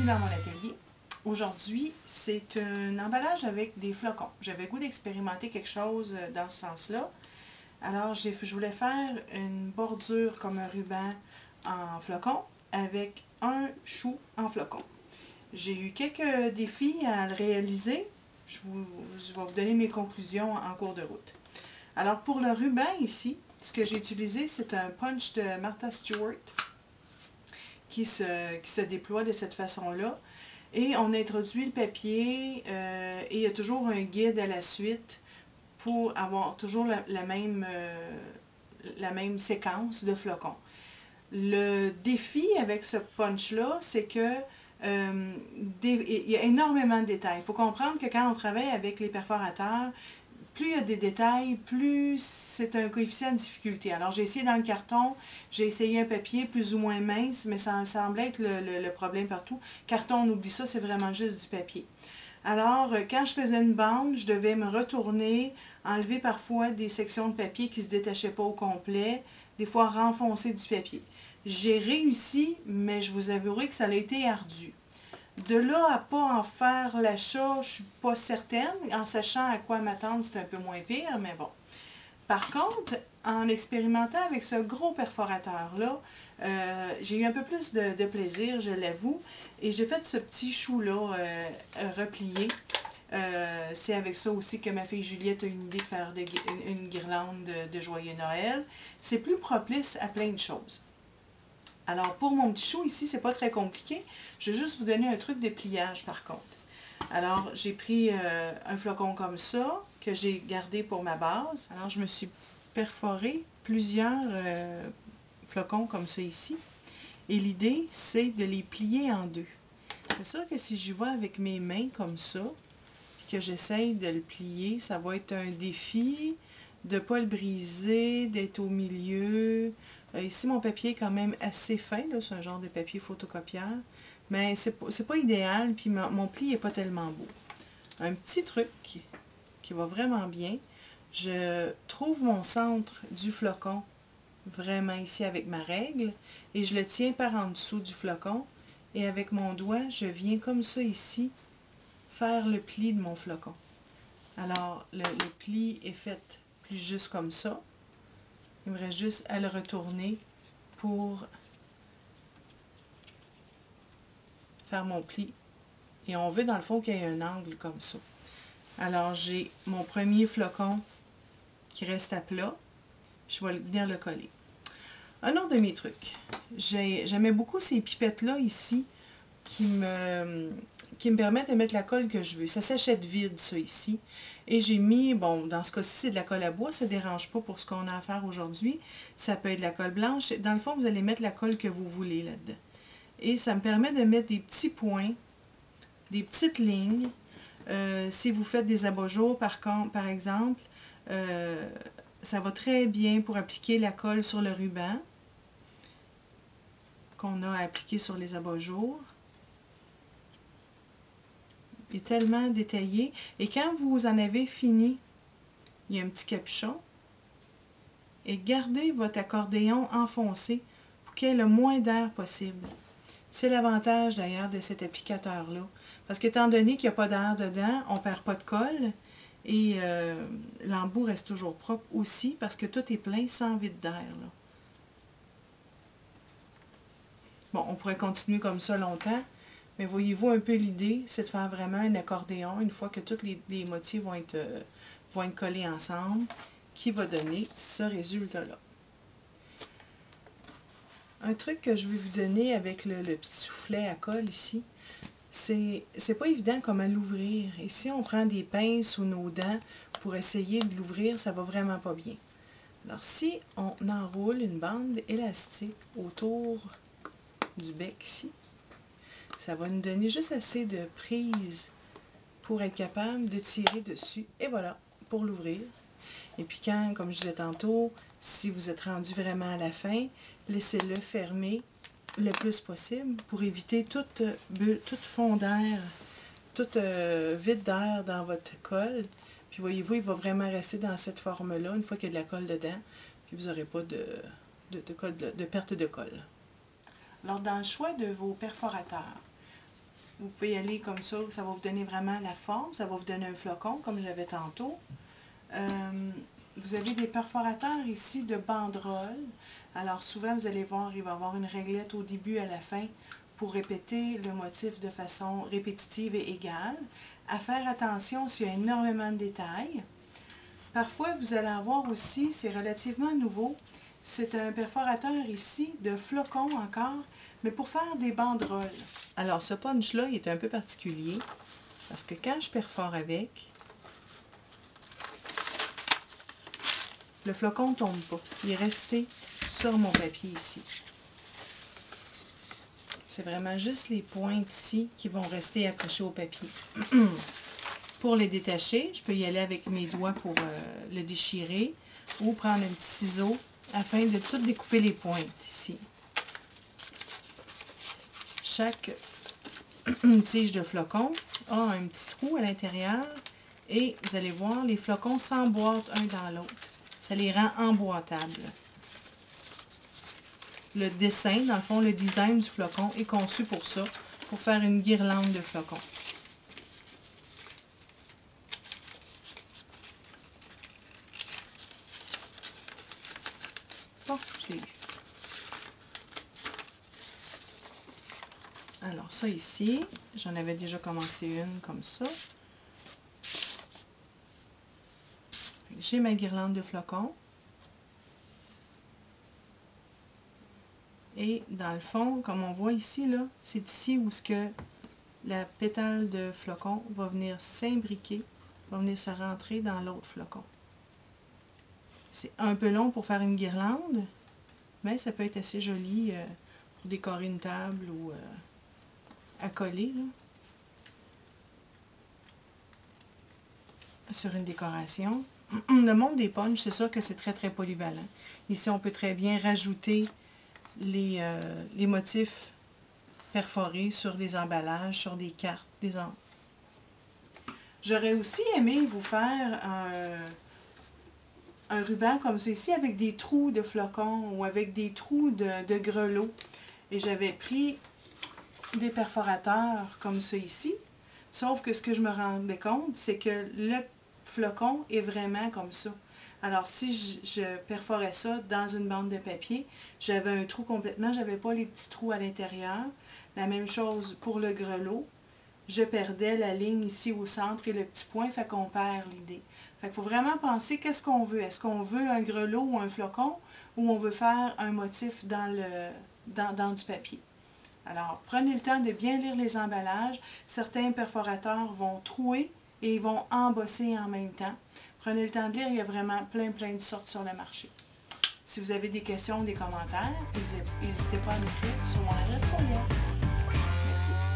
bienvenue dans mon atelier. Aujourd'hui, c'est un emballage avec des flocons. J'avais le goût d'expérimenter quelque chose dans ce sens-là. Alors, je voulais faire une bordure comme un ruban en flocon avec un chou en flocon. J'ai eu quelques défis à le réaliser. Je vais vous donner mes conclusions en cours de route. Alors, pour le ruban ici, ce que j'ai utilisé, c'est un punch de Martha Stewart qui se déploie de cette façon-là. Et on introduit le papier et il y a toujours un guide à la suite pour avoir toujours la même séquence de flocons. Le défi avec ce punch-là, c'est que il y a énormément de détails. Il faut comprendre que quand on travaille avec les perforateurs, plus il y a des détails, plus c'est un coefficient de difficulté. Alors, j'ai essayé dans le carton, j'ai essayé un papier plus ou moins mince, mais ça semblait être le problème partout. Carton, on oublie ça, c'est vraiment juste du papier. Alors, quand je faisais une bande, je devais me retourner, enlever parfois des sections de papier qui ne se détachaient pas au complet, des fois renfoncer du papier. J'ai réussi, mais je vous avouerai que ça a été ardu. De là à pas en faire l'achat, je suis pas certaine. En sachant à quoi m'attendre, c'est un peu moins pire, mais bon. Par contre, en expérimentant avec ce gros perforateur-là, j'ai eu un peu plus de plaisir, je l'avoue. Et j'ai fait ce petit chou-là replié. C'est avec ça aussi que ma fille Juliette a une idée de faire une guirlande de Joyeux Noël. C'est plus propice à plein de choses. Alors, pour mon petit chou ici, c'est pas très compliqué. Je vais juste vous donner un truc de pliage par contre. Alors, j'ai pris un flocon comme ça, que j'ai gardé pour ma base. Alors, je me suis perforé plusieurs flocons comme ça ici. Et l'idée, c'est de les plier en deux. C'est sûr que si j'y vais avec mes mains comme ça, puis que j'essaye de le plier, ça va être un défi de ne pas le briser, d'être au milieu. Ici, mon papier est quand même assez fin, c'est un genre de papier photocopieur, mais c'est pas idéal, puis mon pli n'est pas tellement beau. Un petit truc qui va vraiment bien, je trouve mon centre du flocon vraiment ici avec ma règle, et je le tiens par en dessous du flocon, et avec mon doigt, je viens comme ça ici, faire le pli de mon flocon. Alors, le pli est fait plus juste comme ça. Il me reste juste à le retourner pour faire mon pli. Et on veut dans le fond qu'il y ait un angle comme ça. Alors j'ai mon premier flocon qui reste à plat. Je vais venir le coller. Un autre de mes trucs. J'aimais beaucoup ces pipettes-là ici qui me permettent de mettre la colle que je veux. Ça s'achète vide, ça, ici. Et j'ai mis, bon, dans ce cas-ci, c'est de la colle à bois, ça ne dérange pas pour ce qu'on a à faire aujourd'hui. Ça peut être de la colle blanche. Dans le fond, vous allez mettre la colle que vous voulez là-dedans. Et ça me permet de mettre des petits points, des petites lignes. Si vous faites des abat-jours, par exemple, ça va très bien pour appliquer la colle sur le ruban qu'on a appliqué sur les abat-jours. Il est tellement détaillé. Et quand vous en avez fini, il y a un petit capuchon. Et gardez votre accordéon enfoncé pour qu'il y ait le moins d'air possible. C'est l'avantage d'ailleurs de cet applicateur-là. Parce qu'étant donné qu'il n'y a pas d'air dedans, on ne perd pas de colle. Et l'embout reste toujours propre aussi parce que tout est plein sans vide d'air. Bon, on pourrait continuer comme ça longtemps. Mais voyez-vous un peu l'idée, c'est de faire vraiment un accordéon une fois que tous les motifs vont être collés ensemble, qui va donner ce résultat-là. Un truc que je vais vous donner avec le petit soufflet à colle ici, c'est pas évident comment l'ouvrir. Et si on prend des pinces ou nos dents pour essayer de l'ouvrir, ça va vraiment pas bien. Alors si on enroule une bande élastique autour du bec ici, ça va nous donner juste assez de prise pour être capable de tirer dessus. Et voilà, pour l'ouvrir. Et puis quand, comme je disais tantôt, si vous êtes rendu vraiment à la fin, laissez-le fermer le plus possible pour éviter toute fond d'air, toute vide d'air dans votre colle. Puis voyez-vous, il va vraiment rester dans cette forme-là une fois qu'il y a de la colle dedans. Puis vous n'aurez pas de perte de colle. Alors, dans le choix de vos perforateurs, Vous pouvez y aller comme ça va vous donner vraiment la forme, ça va vous donner un flocon comme j'avais tantôt. Vous avez des perforateurs ici de banderoles. Alors souvent vous allez voir, il va y avoir une réglette au début et à la fin pour répéter le motif de façon répétitive et égale. À faire attention s'il y a énormément de détails. Parfois vous allez avoir aussi, c'est relativement nouveau, c'est un perforateur ici de flocons encore, mais pour faire des banderoles. Alors ce punch-là, il est un peu particulier, parce que quand je perfore avec, le flocon ne tombe pas. Il est resté sur mon papier ici. C'est vraiment juste les pointes ici qui vont rester accrochées au papier. Pour les détacher, je peux y aller avec mes doigts pour le déchirer ou prendre un petit ciseau afin de tout découper les pointes ici. Chaque tige de flocon a un petit trou à l'intérieur et vous allez voir, les flocons s'emboîtent un dans l'autre. Ça les rend emboîtables. Le dessin, dans le fond, le design du flocon est conçu pour ça, pour faire une guirlande de flocons. Bon, je l'ai eu. Alors ça ici, j'en avais déjà commencé une comme ça. J'ai ma guirlande de flocons. Et dans le fond, comme on voit ici, là, c'est ici où ce que la pétale de flocon va venir s'imbriquer, va venir se rentrer dans l'autre flocon. C'est un peu long pour faire une guirlande, mais ça peut être assez joli pour décorer une table ou à coller là, sur une décoration. Le monde des punchs, c'est sûr que c'est très très polyvalent. Ici, on peut très bien rajouter les motifs perforés sur des emballages, sur des cartes, J'aurais aussi aimé vous faire un ruban comme ceci avec des trous de flocons ou avec des trous de grelots. Et j'avais pris des perforateurs comme ça ici. Sauf que ce que je me rendais compte, c'est que le flocon est vraiment comme ça. Alors, si je perforais ça dans une bande de papier, j'avais un trou complètement, je n'avais pas les petits trous à l'intérieur. La même chose pour le grelot. Je perdais la ligne ici au centre et le petit point, fait qu'on perd l'idée. Fait qu'il faut vraiment penser qu'est-ce qu'on veut. Est-ce qu'on veut un grelot ou un flocon, ou on veut faire un motif dans du papier. Alors, prenez le temps de bien lire les emballages. Certains perforateurs vont trouer et ils vont embosser en même temps. Prenez le temps de lire, il y a vraiment plein de sortes sur le marché. Si vous avez des questions ou des commentaires, n'hésitez pas à m'écrire sur mon adresse courriel. Merci.